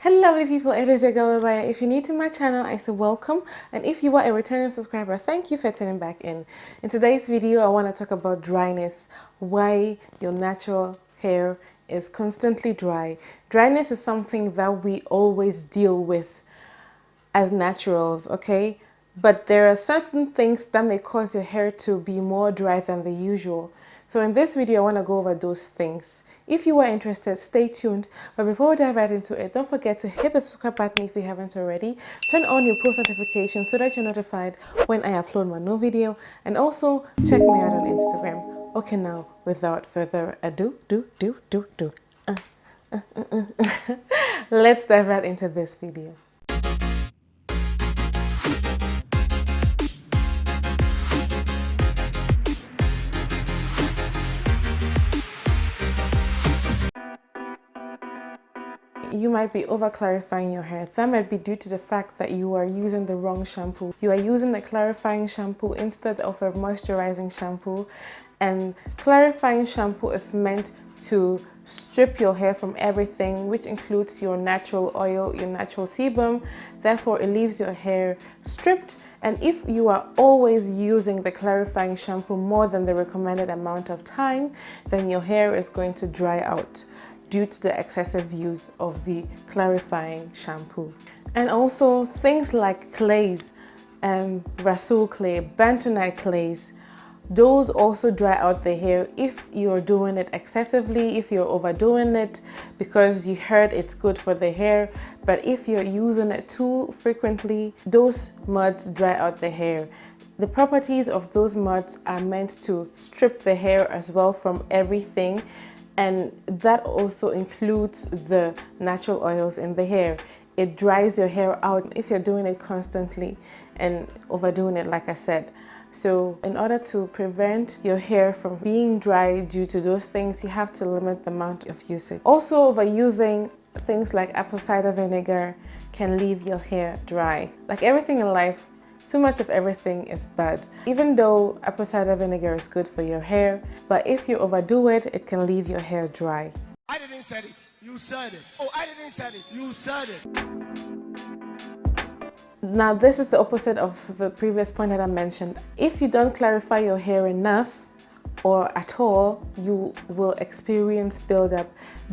Hello lovely people, it is your girl Obaa Yaa. If you're new to my channel, I say welcome, and if you are a returning subscriber, thank you for tuning back in. In today's video, I want to talk about dryness, why your natural hair is constantly dry. Dryness is something that we always deal with as naturals, okay? But there are certain things that may cause your hair to be more dry than the usual. So in this video, I want to go over those things. If you are interested, stay tuned. But before we dive right into it, don't forget to hit the subscribe button if you haven't already. Turn on your post notifications so that you're notified when I upload my new video. And also check me out on Instagram. Okay, now without further ado, let's dive right into this video. You might be over clarifying your hair. That might be due to the fact that you are using the wrong shampoo. You are using the clarifying shampoo instead of a moisturizing shampoo. And clarifying shampoo is meant to strip your hair from everything, which includes your natural oil, your natural sebum. Therefore, it leaves your hair stripped. And if you are always using the clarifying shampoo more than the recommended amount of time, then your hair is going to dry out due to the excessive use of the clarifying shampoo. And also things like clays, Rasul clay, bentonite clays, those also dry out the hair if you're doing it excessively, if you're overdoing it because you heard it's good for the hair. But if you're using it too frequently, those muds dry out the hair. The properties of those muds are meant to strip the hair as well from everything, and that also includes the natural oils in the hair. It dries your hair out if you're doing it constantly and overdoing it, like I said. So in order to prevent your hair from being dry due to those things, you have to limit the amount of usage. Also, overusing things like apple cider vinegar can leave your hair dry. Like everything in life, too much of everything is bad. Even though apple cider vinegar is good for your hair, but if you overdo it, it can leave your hair dry. I didn't say it. You said it. Oh, I didn't say it. You said it. Now, this is the opposite of the previous point that I mentioned. If you don't clarify your hair enough or at all, you will experience buildup.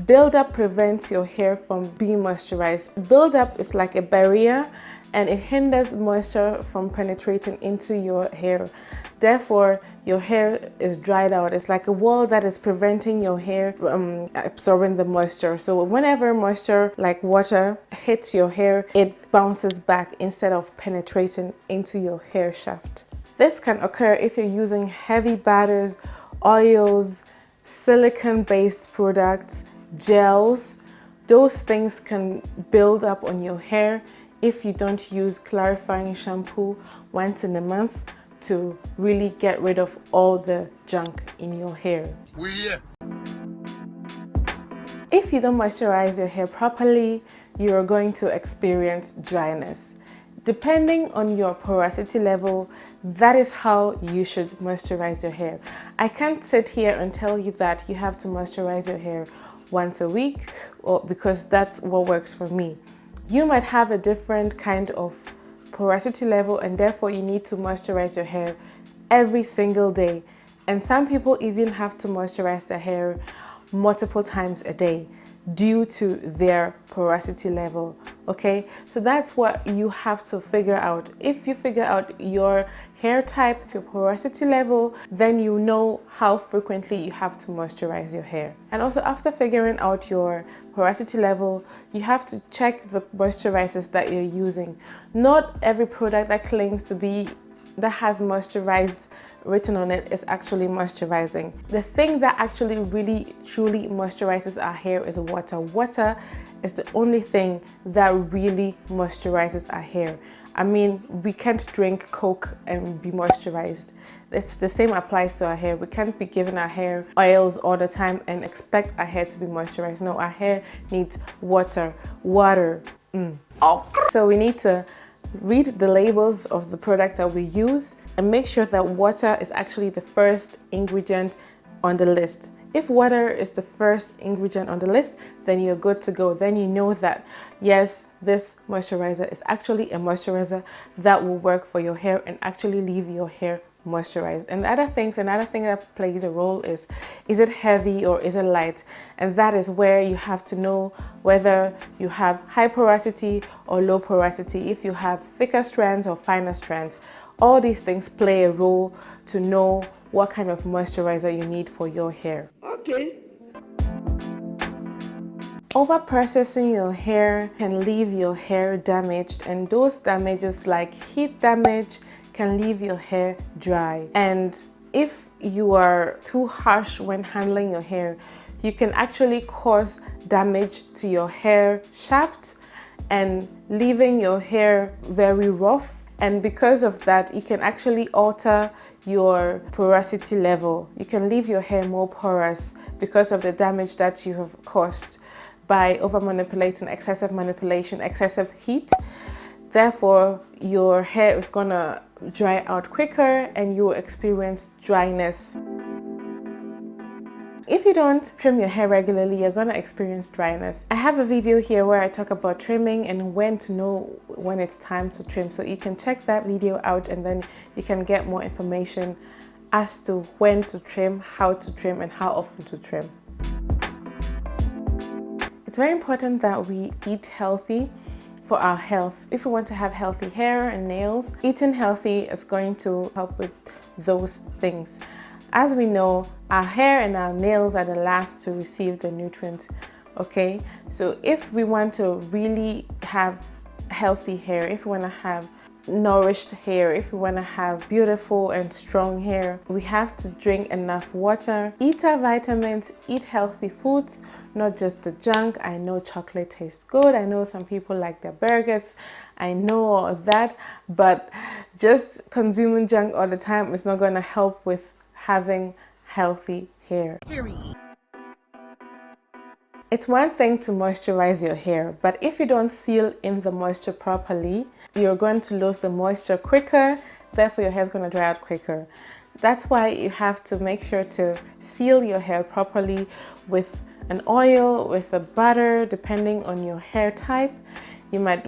Buildup prevents your hair from being moisturized. Buildup is like a barrier and it hinders moisture from penetrating into your hair. Therefore, your hair is dried out. It's like a wall that is preventing your hair from absorbing the moisture. So whenever moisture like water hits your hair, it bounces back instead of penetrating into your hair shaft. This can occur if you're using heavy batters, oils, silicone-based products, gels. Those things can build up on your hair if you don't use clarifying shampoo once in a month to really get rid of all the junk in your hair. If you don't moisturize your hair properly, you're going to experience dryness. Depending on your porosity level, that is how you should moisturize your hair. I can't sit here and tell you that you have to moisturize your hair once a week, or because that's what works for me. You might have a different kind of porosity level and therefore you need to moisturize your hair every single day. And some people even have to moisturize their hair multiple times a day due to their porosity level. Okay, so that's what you have to figure out. If you figure out your hair type, your porosity level, then you know how frequently you have to moisturize your hair. And also, after figuring out your porosity level, you have to check the moisturizers that you're using. Not every product that claims to be that has moisturized written on it is actually moisturizing. The thing that actually really truly moisturizes our hair is water. Water is the only thing that really moisturizes our hair. I mean, we can't drink Coke and be moisturized. It's the same applies to our hair. We can't be giving our hair oils all the time and expect our hair to be moisturized. No, our hair needs water. So we need to read the labels of the products that we use and make sure that water is actually the first ingredient on the list. If water is the first ingredient on the list, then you're good to go. Then you know that, yes, this moisturizer is actually a moisturizer that will work for your hair and actually leave your hair moisturized. And another thing that plays a role is it heavy or is it light? And that is where you have to know whether you have high porosity or low porosity, if you have thicker strands or finer strands. All these things play a role to know what kind of moisturizer you need for your hair. Okay. Over processing your hair can leave your hair damaged, and those damages like heat damage can leave your hair dry. And if you are too harsh when handling your hair, you can actually cause damage to your hair shaft and leaving your hair very rough. And because of that, you can actually alter your porosity level. You can leave your hair more porous because of the damage that you have caused by over manipulating, excessive manipulation, excessive heat. Therefore, your hair is gonna dry out quicker and you will experience dryness. If you don't trim your hair regularly, you're gonna experience dryness. I have a video here where I talk about trimming and when to know when it's time to trim. So you can check that video out and then you can get more information as to when to trim, how to trim, and how often to trim. It's very important that we eat healthy for our health. If we want to have healthy hair and nails, eating healthy is going to help with those things. As we know, our hair and our nails are the last to receive the nutrients, okay? So if we want to really have healthy hair, if we want to have nourished hair, if we want to have beautiful and strong hair, we have to drink enough water, eat our vitamins, eat healthy foods, not just the junk. I know chocolate tastes good. I know some people like their burgers. I know all of that, but just consuming junk all the time is not going to help with having healthy hair. Period. It's one thing to moisturize your hair, but if you don't seal in the moisture properly, you're going to lose the moisture quicker, therefore your hair is going to dry out quicker. That's why you have to make sure to seal your hair properly with an oil, with a butter, depending on your hair type. You might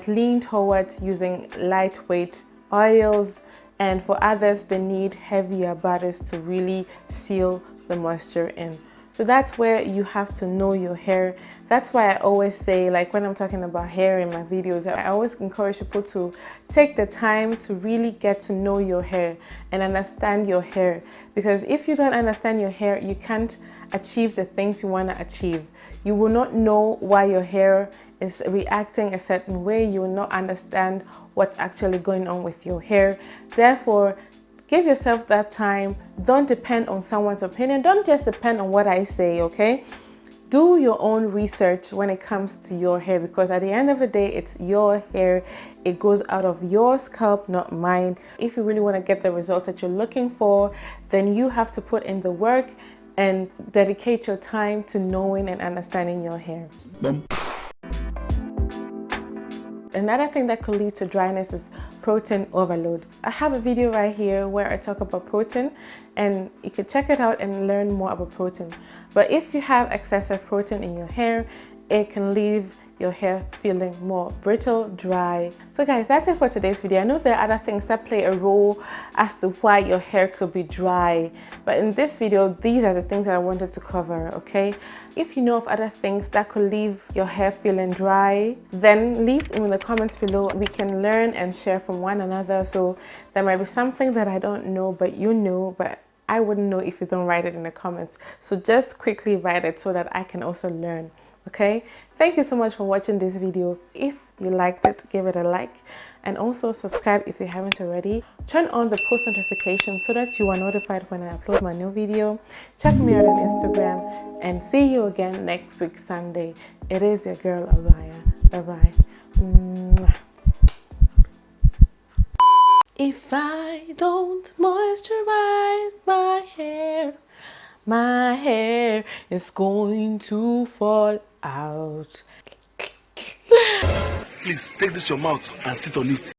lean towards using lightweight oils, and for others they need heavier butters to really seal the moisture in. So that's where you have to know your hair. That's why I always say, like when I'm talking about hair in my videos, I always encourage people to take the time to really get to know your hair and understand your hair. Because if you don't understand your hair, you can't achieve the things you want to achieve. You will not know why your hair is reacting a certain way. You will not understand what's actually going on with your hair. Therefore, give yourself that time. Don't depend on someone's opinion. Don't just depend on what I say, okay? Do your own research when it comes to your hair, because at the end of the day, it's your hair. It grows out of your scalp, not mine. If you really want to get the results that you're looking for, then you have to put in the work and dedicate your time to knowing and understanding your hair. Another thing that could lead to dryness is protein overload. I have a video right here where I talk about protein, and you can check it out and learn more about protein. But if you have excessive protein in your hair, it can leave your hair feeling more brittle, dry. So guys, that's it for today's video. I know there are other things that play a role as to why your hair could be dry, but in this video, these are the things that I wanted to cover, okay? If you know of other things that could leave your hair feeling dry, then leave them in the comments below. We can learn and share from one another. So there might be something that I don't know, but you know, but I wouldn't know if you don't write it in the comments. So just quickly write it so that I can also learn. Okay, thank you so much for watching this video. If you liked it, give it a like, and also subscribe if you haven't already. Turn on the post notifications so that you are notified when I upload my new video. Check me out on Instagram, and see you again next week Sunday. It is your girl Obaa Yaa. Bye bye. Mwah. If I don't moisturize my hair is going to fall out. Please take this your mouth and sit on it.